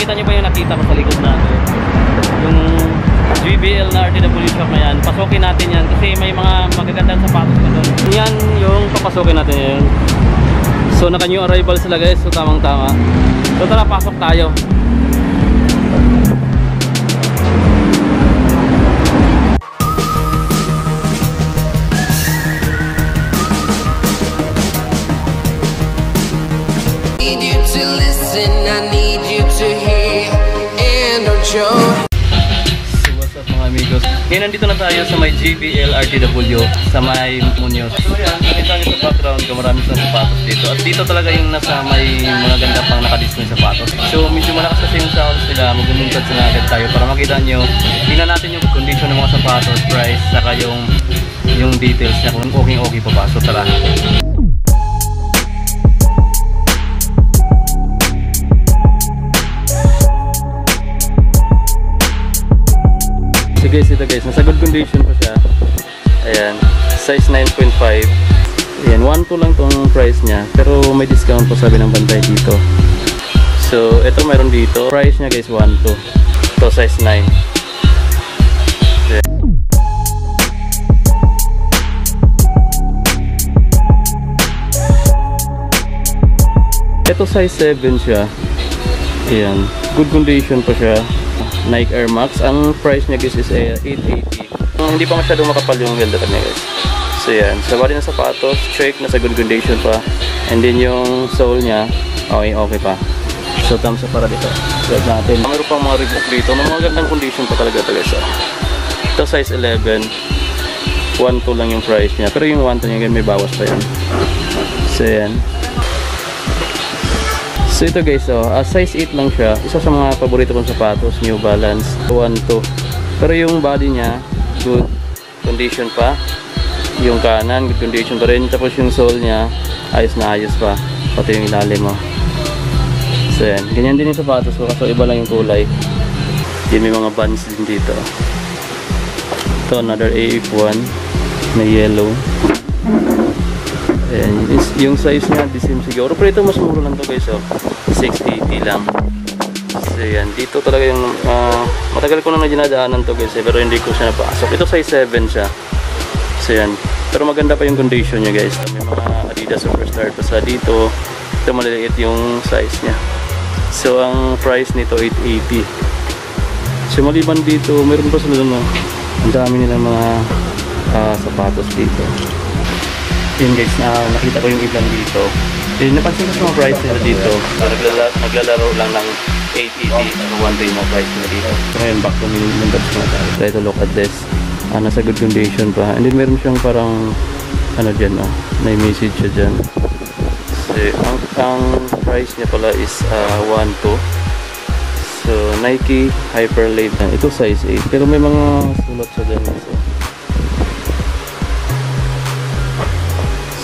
nakita nyo ba yung nakita ko sa likod natin? Yung JBL na RTW shop na yan. Pasukin natin yan kasi may mga magagandang sapatos na doon. Yan yung papasukin natin yun. So naka new arrival sila guys. So tamang tama. So tara, pasok tayo. Need you to listen, I need you to hear, and don't show. So what's up mga amigos? Ngayon nandito na tayo sa may JBL RTW sa may Muñoz. So yan, nakita nyo sa background ko, marami sa sapatos dito. At dito talaga yung nasa may mga ganda pang nakadisplay sapatos. So medyo malakas kasi yung sounds nila, magmumuntad sila agad tayo para makita nyo. Tingnan natin yung condition ng mga sapatos, price, saka yung details niya kung okay pa ba. So tara. So guys, ito guys, nasa good condition pa siya. Ayan, size 9.5. Ayan, 1.2 lang tong price niya. Pero may discount po sabi ng bantay dito. So, ito meron dito. Price niya guys, 1.2. Ito, size 9. Ayan. Ito size 7 siya. Ayan, good condition pa siya. Nike Air Max. Ang price niya guys is 880. Hindi pa masyadong makapal yung welder niya guys. So yan, sa body ng sapatos, check, nasa good condition pa. And then yung sole niya, okay pa. So thumbs up para dito. Grab natin. Mayroon pang mga Reebok dito na mga gandang condition pa talaga ito guys. Ito size 11. 1.2 lang yung price niya. Pero yung 1.2 niya may bawas pa yan. So yan. So ito guys, size 8 lang siya. Isa sa mga paborito kong sapatos, New Balance 1.2. Pero yung body niya, good condition pa. Yung kanan, good condition pa rin. Tapos yung sole niya, ayos na ayos pa. Pati yung ilalim mo. So yan, ganyan din yung sapatos ko. Kaso iba lang yung kulay. Yan, may mga bands din dito. Ito, another AF1 na yellow. Ayan, yung size niya, the same siguro. Pero ito mas mura lang to guys, 680 lang. So yan, dito talaga yung matagal ko na dinadaanan to guys, pero hindi ko siya napasok. Ito size 7 siya. So yan, pero maganda pa yung condition niya guys. May mga Adidas Superstar pa sa dito. Ito maliliit yung size niya. So ang price nito 880. So maliban dito, meron pa sila doon, ang dami nilang mga sapatos dito. Yun guys, nakita ko yung ilan dito. Napansin ko sa mga price nila dito. Naglalaro lang ng 880 or 1 day mga price nila dito. So ngayon, back to minimum touch na tayo. Try to look at this. Nasa good condition pa. And then meron siyang parang ano dyan, may message siya dyan. So ang price niya pala is 1.2. So Nike Hyperlate. Ito size 8. Pero may mga sulat sa dyan.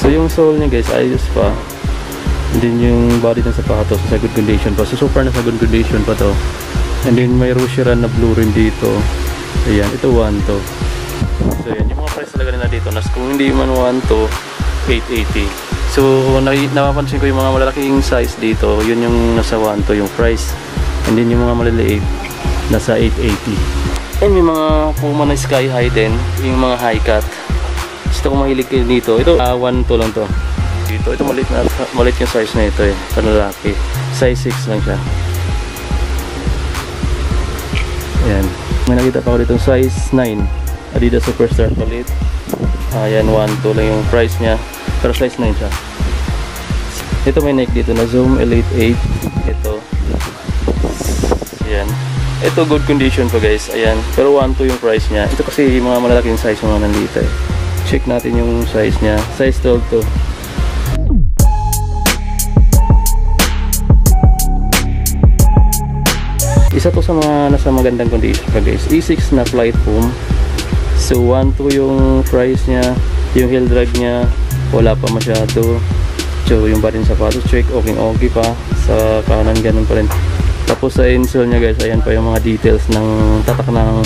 So yung sole niya guys, ayos pa. And then yung body ng sapatos sa good condition pa. So far nasa good condition pa to. And then may Rushiran na blue rin dito. Ayan, ito 1.2. So yan, yung mga price talaga nila dito. Kung hindi man 1.2, 880. So napapansin ko yung mga malalaking size dito. Yun yung nasa 1.2 yung price. And then yung mga maliliit, nasa 880. And may mga Puma na sky high din. Yung mga high cut. Gusto ko mahilig kayo dito. Ito 1.2 lang to. Dito, ito maliit yung size na ito panlalaki. Size 6 lang siya. Ayan. May nakita pa ako dito size 9. Adidas Superstar palit. Ayan, 1.2 lang yung price niya. Pero size 9 siya. Ito may Nike dito na Zoom Elite 8. Ito. Ayan. Ito good condition pa guys. Ayan. Pero 1.2 yung price niya. Ito kasi mga malalaking size mga nandito Check natin yung size niya. Size 12 to. Isa to sa mga nasa magandang condition pa guys. E6 na flight foam. So 1.2 yung price niya. Yung heel drag niya wala pa masyado. So yung body ng sapatos check. Okay pa. Sa kanan ganun pa rin. Tapos sa insole niya guys, ayan pa yung mga details ng tatak ng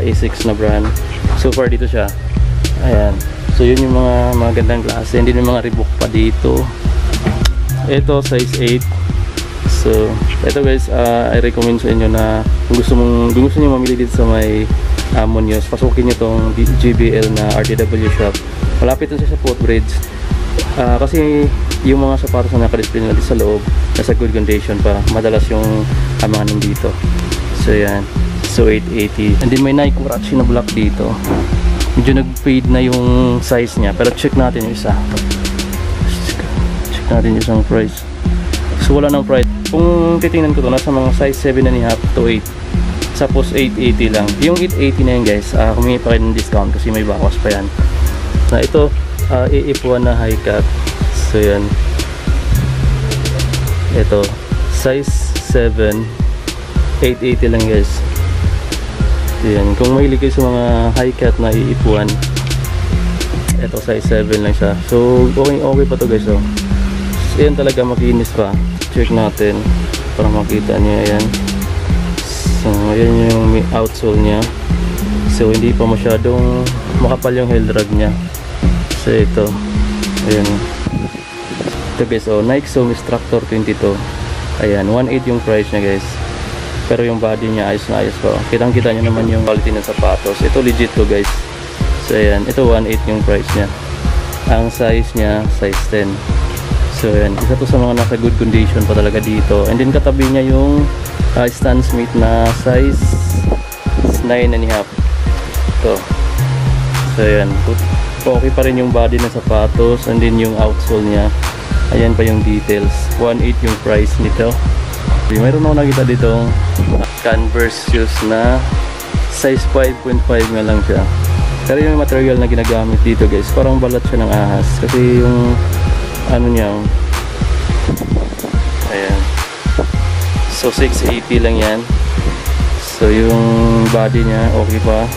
E6 na brand. So far dito siya. Ayan. So yun yung mga magandang klase. Hindi yung mga Reebok pa dito. Ito size 8. So, ito guys, I recommend sa inyo na kung gusto niyo mamili dito sa may Muñoz, pasukin niyo tong JBL na RTW shop. Malapit na siya sa footbridge. Kasi yung mga sapatos na naka-display nila sa loob, nasa good condition pa. Madalas yung mga nandito. So, yan. So, 880. And then may Nike Huarache na black dito. Medyo nag-fade na yung size niya. Pero check natin yung isa. Check natin yung isang price. So, wala ng price. Kung titingnan ko to, nasa mga size 7.5 to 8. Tapos 880 lang. Yung 880 na yun guys, humingi pa kayo ng discount kasi may bawas pa yan. Na ito, iipuan na high cut. So yan. Ito, size 7, 880 lang guys. So yan. Kung mahilig kayo sa mga high cut na iipuan, ito size 7 lang siya. So okay pa to guys. So yan talaga, makinis pa. Check natin para makita nyo yan. So ayan yung outsole nya. So hindi pa masyadong makapal yung heel drag nya. So ito, ayan. Ito guys, Nike Zoom Instructor 22. Ayan, 1.8 yung price nya guys. Pero yung body nya ayos na ayos pa. Kitang kita nyo naman yung quality ng sapatos. Ito legit to guys. So ayan, ito 1.8 yung price nya. Ang size nya, size 10. So ayan, isa to sa mga nasa good condition pa talaga dito. And then katabi nya yung Stan Smith na size 9.5. Ito. So ayan, okay pa rin yung body ng sapatos. And then yung outsole nya, ayan pa yung details. 1.8 yung price nito. Mayroon ako nakita ditong Converse shoes na size 5.5 nga lang siya. Pero yung material na ginagamit dito guys, parang balat siya ng ahas. Kasi yung ano niya, ayan. So 680 lang yan. So yung body niya okay pa,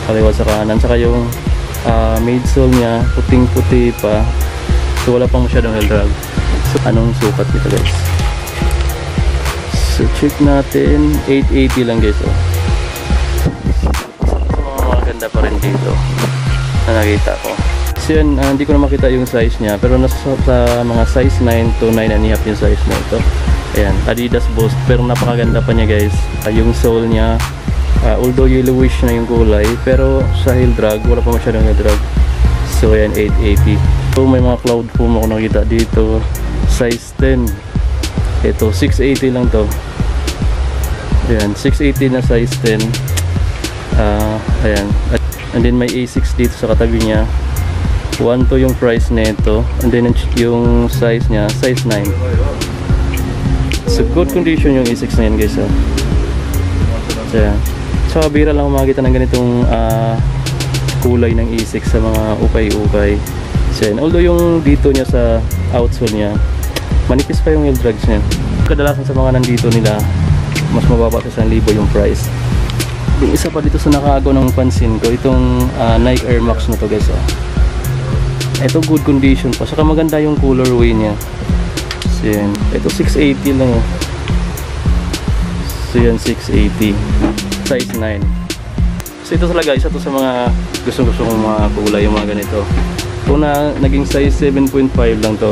kaliwa sa kanan. Saka yung midsole niya puting puti pa. So wala pang masyadong heel drag. So anong sukat nito guys? So check natin, 880 lang guys. So maganda pa rin dito na nakita ko. So yun, hindi ko na makita yung size niya, pero nasa sa mga size 9 to 9.5 yung size na ito. Ayan, Adidas Boost, pero napakaganda pa niya guys. Yung sole niya, although yellowish na yung kulay, pero sa heel drag, wala pa masyadong heel drag. So ayan, 880. So may mga cloud foam ako nakita dito, size 10. Ito, 680 lang to. Ayan, 680 na size 10. Ayan, and then may A6 dito sa katabi niya. 1 to yung price nito, and then yung size niya, size 9. So good condition yung A6 na yan guys. So ayan. So bira lang makikita ng ganitong kulay ng A6 sa mga ukay-ukay. So ayan. Although yung dito niya sa outsole niya, manipis pa yung heel drags niya. Kadalasan sa mga nandito nila, mas mababa sa 1,000 yung price. Yung isa pa dito sa nakaagaw ng pansin ko, itong Nike Air Max na to guys. Ito good condition pa, saka maganda yung colorway niya. So yan, ito 680 lang. So yan, 680 size 9. So ito talaga, isa to sa mga gusto kong mga kulay, yung mga ganito. Kung naging size 7.5 lang to,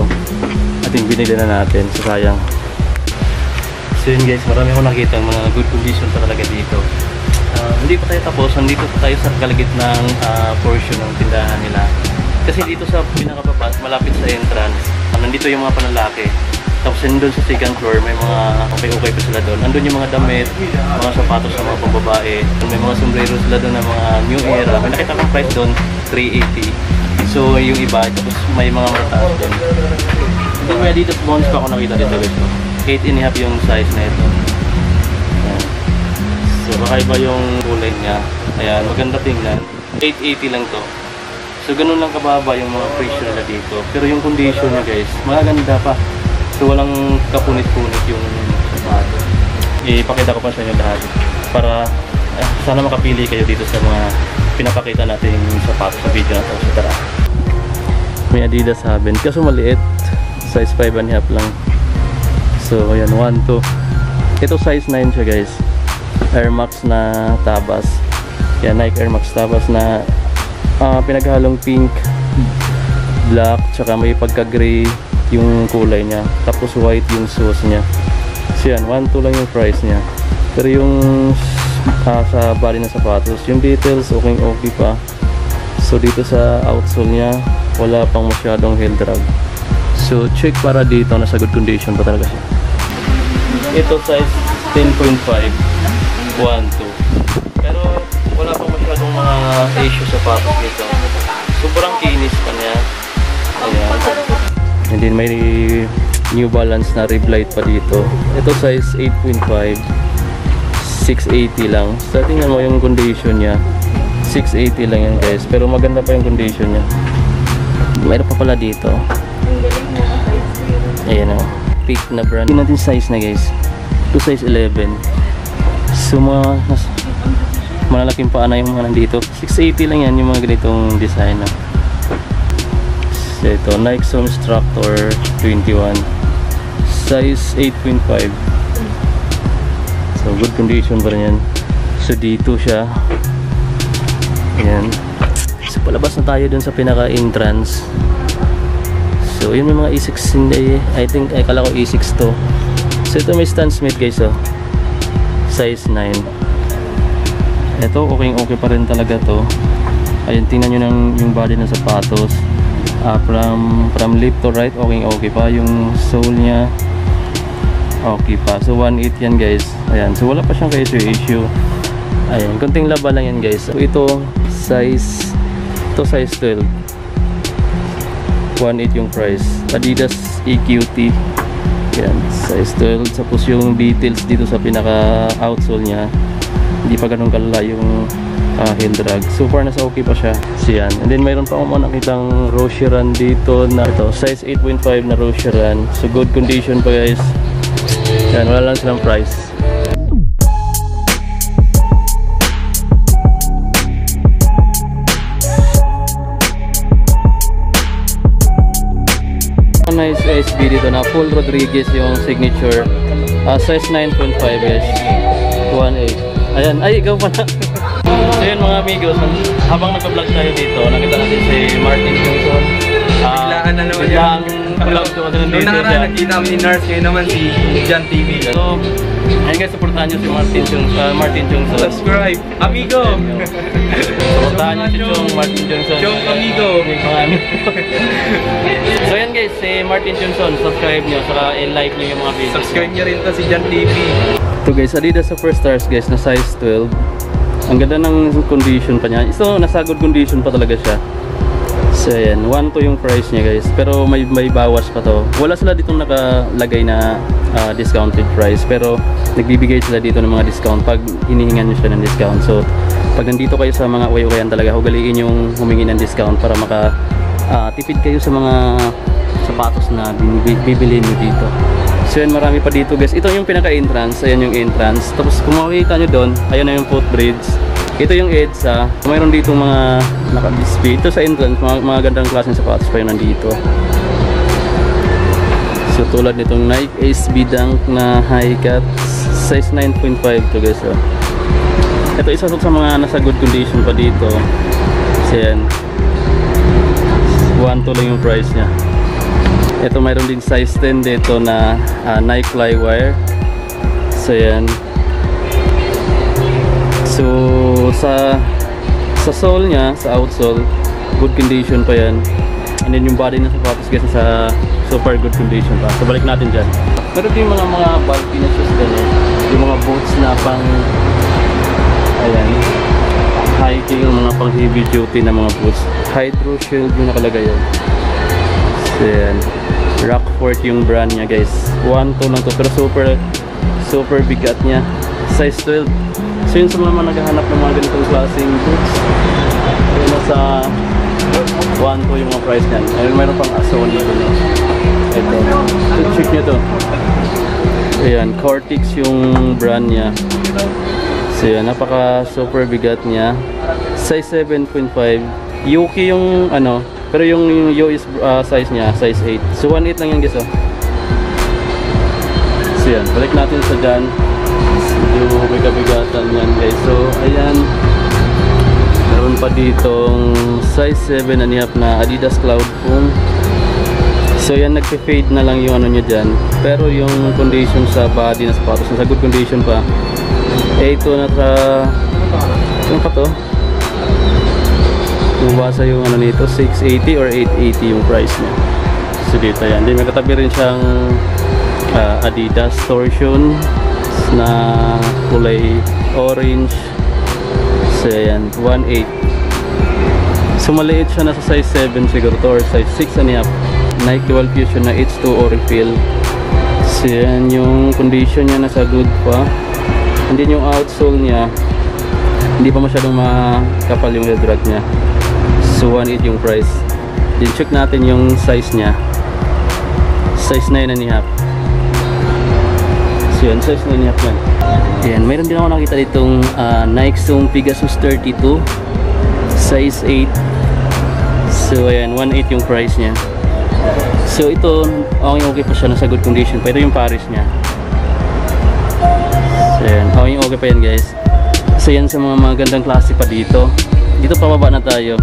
ating binili na natin, so sayang. So yun guys, marami akong nakita mga good condition pa talaga dito. Hindi pa tayo tapos, nandito pa tayo sa kalagitnang portion ng tindahan nila. Kasi dito sa pinakababa, malapit sa entrance, nandito yung mga panlalaki. Tapos doon sa second floor, may mga okay pa sila doon. Andun yung mga damit, mga sapatos sa mga pambabae. May mga sombrero sila doon na mga new era. May nakita kong price doon, 380. So yung iba, tapos may mga mataas doon. Then may Adidas Bonds pa ako nakita dito guys. 8.5 yung size na ito. Ayan. So kakaiba yung kulay niya. Ayan, maganda tingnan. 880 lang to. So ganun lang kababa yung mga presyo nila dito. Pero yung condition niya guys, maganda pa. So walang kapunit-punit yung sapato. Ipakita ko pa sa inyo lahat para sana makapili kayo dito sa mga pinapakita natin yung sapato sa video na to. So tara. May Adidas Haven, kaso maliit, size 5.5 lang. So ayan, 1, 2. Ito size 9 siya guys. Air Max na tabas. Yan, Nike Air Max tabas na pinaghalong pink, black, tsaka may pagka-gray yung kulay niya. Tapos white yung shoes niya. So yan, 1.2 lang yung price niya. Pero yung sa bali na sapatos, yung details okay pa. So dito sa outsole niya, wala pang masyadong heel drag. So check para dito, nasa good condition pa talaga siya. Ito size 10.5, 1.2. Pero wala pang masyadong mga issue sa sapatos dito. Sobrang kinis pa niya. Ayan. And then may New Balance na rib light pa dito. Ito size 8.5, 680 lang. So tingnan mo yung condition niya, 680 lang yan guys, pero maganda pa yung condition niya. Mayroon pa pala dito, ayan o, peak na brand. Tingnan natin size na guys. Ito size 11. So mga malalaking paa na yung mga nandito. 680 lang yan yung mga ganitong design. So ito, Nike Zoom Structor 21, size 8.5. So good condition pa rin yan. So dito siya. Ayan. So palabas na tayo dun sa pinaka entrance. So yun, may mga E6 hindi, I think, ay kala ko E6 to. So ito may Stan Smith guys, oh. Size 9. Ito okay pa rin talaga to. Ayun, tingnan nyo yung body ng sapatos. From left to right, okay pa. Yung sole nya okay pa. So 1.8 yan guys. Ayan, so wala pa siyang issue. Ayan, konting laba lang yan guys. So ito size 12, 1.8 yung price. Adidas EQT. Ayan, size 12. Tapos yung details dito sa pinaka outsole nya, hindi pa ganun kalala yung heel drag. So far nasa okay pa siya. So yan. And then mayroon pa akong nakitang Roshiran dito na ito, size 8.5 na Roshiran. So good condition pa guys. Yan, wala lang silang price. Nice SB dito na full Rodriguez yung signature. Size 9.5 guys. 1.8. Ayan, ay ikaw pala. So yun mga amigos, habang nagpa-vlog tayo dito, nakita natin si Martin Johnson. Biglaan na naman yan. Vlog to dito. Noong nakaraan nakita kami ni Nars, ngayon naman si John TV. So, ayun guys, supportahan nyo si Martin Johnson. Subscribe, amigo! Supportahan nyo si Martin Johnson. Chong amigo! Mga amigo. So yan guys, si Martin Johnson, subscribe nyo, saka i-like nyo yung mga videos. Subscribe nyo rin to si John TV. Ito guys, Adidas Superstars guys, na size 12. Ang ganda ng condition pa niya. So, nasa good condition pa talaga siya. So, ayan. 1.2 yung price niya guys. Pero may bawas pa to. Wala sila ditong nakalagay na discounted price. Pero, nagbibigay sila dito ng mga discount pag hinihingan nyo siya ng discount. So, pag nandito kayo sa mga uwi-uwian talaga, hugaliin yung humingi ng discount para tipid kayo sa mga sapatos na bibili nyo dito. So yan, marami pa dito guys. Ito yung pinaka-entrance. Ayan yung entrance. Tapos kung makikita nyo doon, ayan na yung footbridge. Ito yung EDSA. Mayroon dito mga naka-display. Ito sa entrance, mga gandang klaseng sapatos pa yun nandito. So tulad nitong Nike SB Dunk na high cut. Size 9.5 to guys. Oh. Ito isa sa mga nasa good condition pa dito. So yan. 1.2 lang yung price niya. Ito mayroon din size 10 dito na Nike Flywire. So yan. So sa sole nya, sa outsole, good condition pa yan. And then yung body ng sapatos guys sa super good condition pa. So balik natin dyan. Meron din mga bulky na shoes ganun. Yung mga boots na pang ayan, hiking, mga pang heavy duty na mga boots. Hydro Shield yung nakalagay yun. So yan. Rockford yung brand niya guys. 1.2 lang to, pero super bigat niya. Size 12. So yun sa mga naghahanap ng mga ganitong klaseng boots, ayun, nasa 1.2 yung mga price niyan. Ayun, mayroon pang Aso dito. Ito, check nyo to. Ayan, Cortex yung brand niya. So yan, napaka super bigat niya. Size 7.5. Yuki yung ano, pero yung Yo is size niya, size 8. So 1.8 lang yung guys, oh. So yan, balik natin sa dyan. Medyo may kabigatan yan guys. So ayan, meron pa ditong size 7 and a half na Adidas Cloud Foam. So yan, nagpe-fade na lang yung ano nyo dyan. Pero yung condition sa body na sapatos, nasa good condition pa. Eh ito nasa, ano pa to? Bumasa yung ano nito, 680 or 880 yung price niya. So dito yan. Then may katabi rin siyang Adidas torsion na kulay orange. So yan, 1.8. So maliit siya, nasa size 7 siguro to, or size 6.5. Nike Dual Fusion na H2 Ori-Feel. So yan yung condition niya, nasa good pa. And then yung outsole niya, hindi pa masyadong makapal yung heel drag niya. So 1.8 yung price. Then check natin yung size niya. Size 9.5. So yan, size 9.5 yan. Yan, mayroon din ako nakita ditong Nike Zoom Pegasus 32 size 8. So ayan, 1.8 yung price niya. So ito, okay pa siya, nasa good condition pa. Ito yung Paris niya. So ayan, okay pa yan guys. So yan sa mga magandang klase pa dito. Dito pababa na tayo.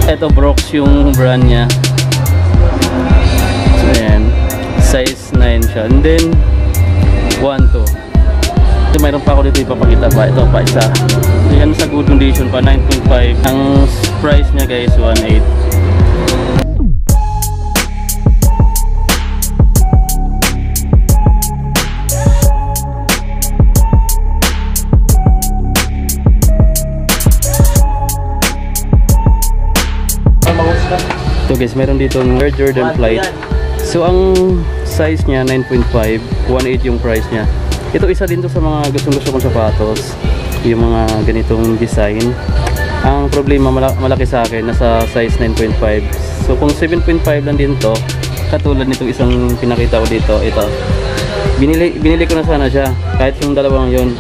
Ito Brooks yung brand niya. So ayan, size 9 siya. And then 1.2. Ito mayroon pa ako dito ipapakita pa. Ito pa isa. Yan sa good condition pa, 9.5. Ang price niya guys, 1.8. So guys, meron dito ng Air Jordan Flight. So ang size niya 9.5, 1.8 yung price niya. Ito isa din to sa mga gustong-gusto kong sapatos, yung mga ganitong design. Ang problema, malaki sa akin, nasa size 9.5. So kung 7.5 lang din to, katulad nitong isang pinakita ko dito, ito. Binili ko na sana siya, kahit yung dalawang yun.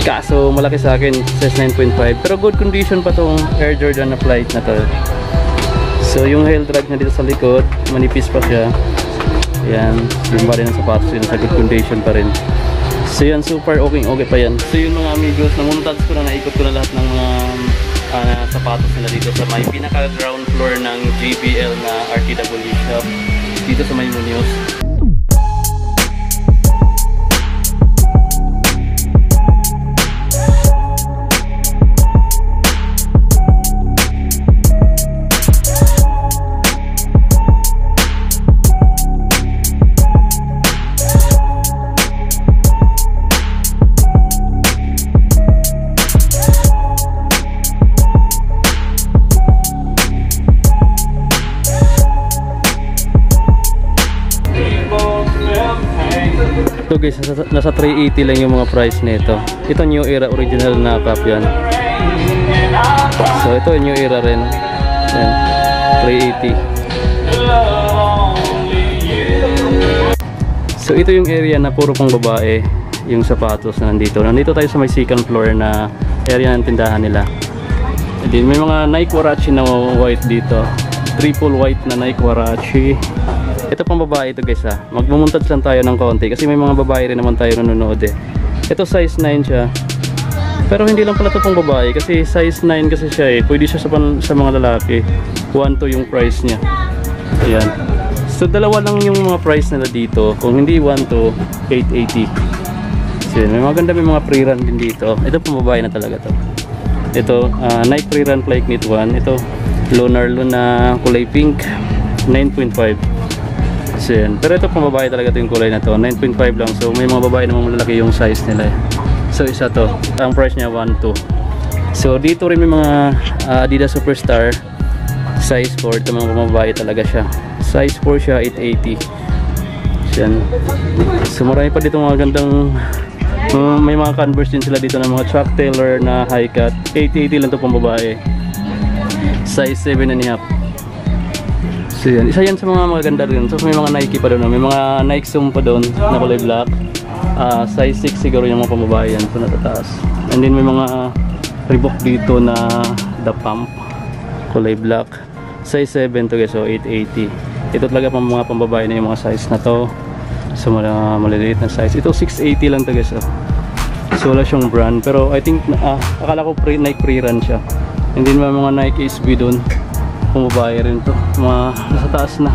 Kaso malaki sa akin, size 9.5. Pero good condition pa tong Air Jordan na Flight na to. So yung heel drag na dito sa likod, manipis pa siya. Yan, yung body ng sapatos yun, sa good condition pa rin. So yan, super okay pa yan. So yun mga amigos, namuntads ko na, naikot ko na lahat ng mga sapatos nila dito sa may pinaka ground floor ng JBL na RTW shop dito sa may Muñoz. Ito guys, nasa 380 lang yung mga price nito. Ito New Era original na cup yan. So ito New Era rin. Yan, 380. So ito yung area na puro pang babae yung sapatos na nandito. Nandito tayo sa may second floor na area ng tindahan nila. And then may mga Nike Warachi na white dito. Triple white na Nike Warachi. Ito pang babae ito guys ha. Magmumuntads lang tayo ng konti kasi may mga babae rin naman tayo nanonood eh. Ito size 9 siya. Pero hindi lang pala ito pang babae kasi size 9 kasi siya eh. Pwede siya sa mga lalaki. 1.2 yung price niya. Ayan. So dalawa lang yung mga price nila dito. Kung hindi 1.2, 880. So yun, may maganda, may mga pre-run din dito. Ito pang babae na talaga to. Ito Nike pre-run Flight Knit 1. Ito Lonarlo na kulay pink, 9.5. So yan. Pero ito pang babae talaga ito yung kulay na to, 9.5 lang. So may mga babae namang malalaki yung size nila eh. So isa to, ang price niya 1.2. So dito rin may mga Adidas Superstar size 4. Ito mga babae talaga siya, size 4 siya, 880. So yan. So marami pa dito mga gandang may mga Converse din sila dito na mga Chuck Taylor na high cut, 880 lang to pang babae, size 7.5. So yan, isa yan sa mga maganda rin. So may mga Nike pa doon, may mga Nike Zoom pa doon na kulay black. Size 6 siguro yung mga pambabae yan, so natataas. And then may mga Reebok dito na The Pump, kulay black. Size 7 to guys, so 880. Ito talaga pang mga pambabae na yung mga size na to. So maliliit na size. Ito 680 lang to guys. So wala siyang brand, pero I think akala ko Nike pre-run siya. And then may mga Nike SB doon. Pumbabae rin to, mga nasa taas na.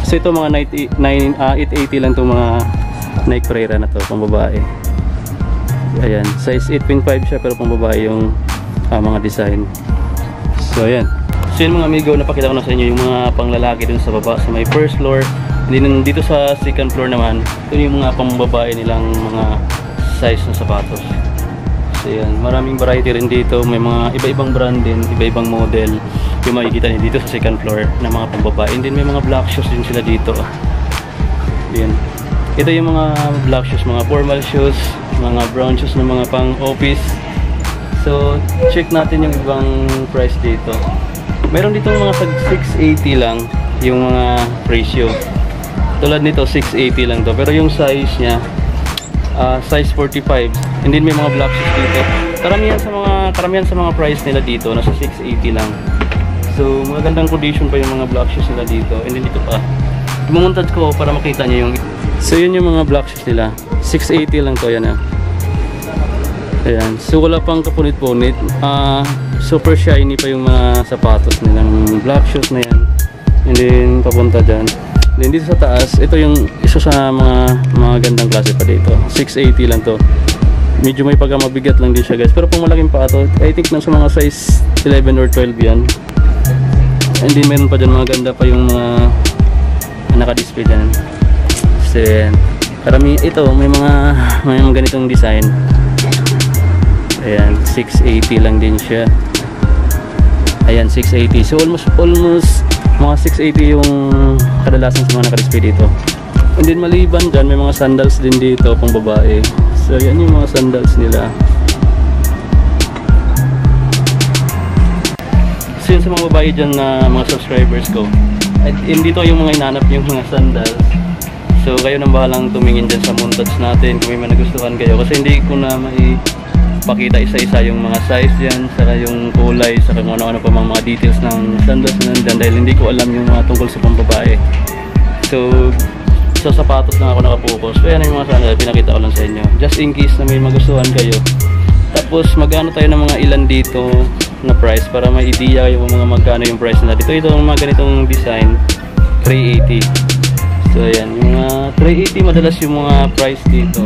So ito mga 880 lang itong mga Nike Pereira na to, pambabae. Ayan, size 8.5 siya pero pambabae yung mga design. So ayan. So yun mga amigo, napakita ko na sa inyo yung mga panglalaki dun sa baba sa may first floor. Dito sa second floor naman, ito yung mga pambabae nilang mga size ng sapatos. So yan, maraming variety rin dito. May mga iba-ibang brand din, iba-ibang model yung makikita niyo dito sa second floor na mga pambabae. And then may mga black shoes din sila dito. Yan. Ito yung mga black shoes, mga formal shoes, mga brown shoes na mga pang office. So check natin yung ibang price dito. Meron dito mga 680 lang yung mga ratio. Tulad nito 680 lang to, pero yung size niya size 45. And then may mga black shoes dito. Karamihan sa mga price nila dito nasa 680 lang. So magandang condition pa yung mga black shoes nila dito. And then dito pa. Mumuntage ko para makita niyo yung. So yun yung mga black shoes nila. 680 lang to, yan ah. Ayan. So wala pang kapunit-punit. Super shiny pa yung mga sapatos nilang black shoes na yan. And then papunta dyan. Then dito sa taas, ito yung isa sa mga gandang klase pa dito. 680 lang to. Medyo may pagkamabigat lang din siya guys. Pero pang malaking pa ito, I think nasa mga size 11 or 12 yan. And then meron pa dyan mga ganda pa yung mga naka-display dyan. So yan. Karami ito, may mga ganitong design. Ayan, 680 lang din siya. Ayan, 680. So almost mga 680 yung kadalasan sa mga naka-display dito. And then maliban dyan, may mga sandals din dito pang babae. So yan yung mga sandals nila. So yun sa mga babae dyan na mga subscribers ko. At dito yung mga inanap yung mga sandals. So kayo nang bahalang tumingin dyan sa montage natin kung may nagustuhan kayo. Kasi hindi ko na pakita isa-isa yung mga size dyan, saka yung kulay, saka kung ano-ano pa mga details ng sandals na nandyan dahil hindi ko alam yung mga tungkol sa pambabae. So sa sapatos lang ako nakapokus. So yan yung mga sandals, pinakita ko lang sa inyo. Just in case na may magustuhan kayo. Tapos magano tayo ng mga ilan dito na price para may idea kayo kung mga magkano yung price nila. Ito yung mga ganitong design, 380. So yan, yung 380 madalas yung mga price dito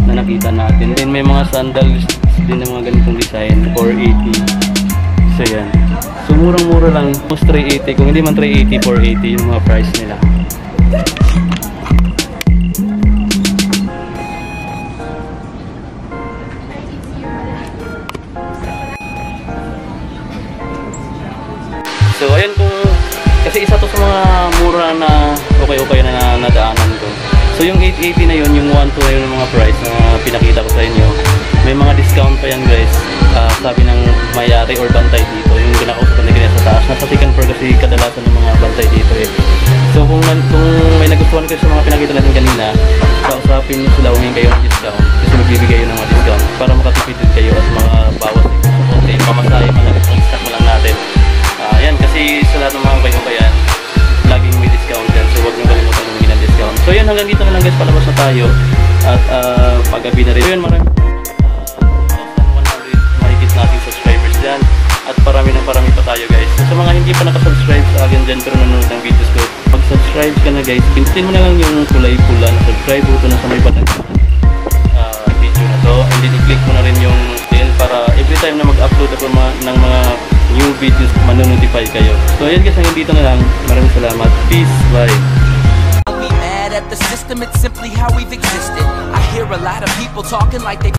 na nakita natin. Then may mga sandals din ng mga ganitong design, 480. So yan. So murang-mura lang, almost 380. Kung hindi man 380, 480 yung mga price nila. So ayan, kasi isa to sa mga mura na okay na nadaanan ko. So yung 880 na yun, yung 1.2 na yun ng mga price na pinakita ko sa inyo. May mga discount pa yan guys. Sabi ng mayari or bantay dito, yung kinakausap na ganyan sa taas. Nasa second floor kasi kadalasan ng mga bantay dito eh. So kung may nagustuhan kayo sa mga pinakita natin kanina, kausapin nyo sila, humingi kayo ng discount. Kasi magbibigay yun ng mga discount para makatipid din kayo at mga bawas eh. Okay, pamasahe man lang, stock mo lang natin. Yan, kasi sa lahat ng mga kayo-kayan, laging may discount yan. So huwag nyo kalimutan humingi ng discount. So yan, hanggang dito na lang guys, palabas na tayo. At pag-gabi na rin. So yan, maraming 1,100 mahigit nating subscribers dyan. At parami pa tayo guys. So sa mga hindi pa nakasubscribe sa akin dyan pero nanonood ng videos ko, mag-subscribe ka na guys. Pindutin mo na lang yung kulay pula na subscribe button na sa may button video na to. And then i-click mo na rin yung bell para every time na mag-upload ako ng mga new videos, manonotify kayo. So ayan guys, hanggang dito na lang. Maraming salamat. Peace. Bye. At the system, it's simply how we've existed. I hear a lot of people talking like they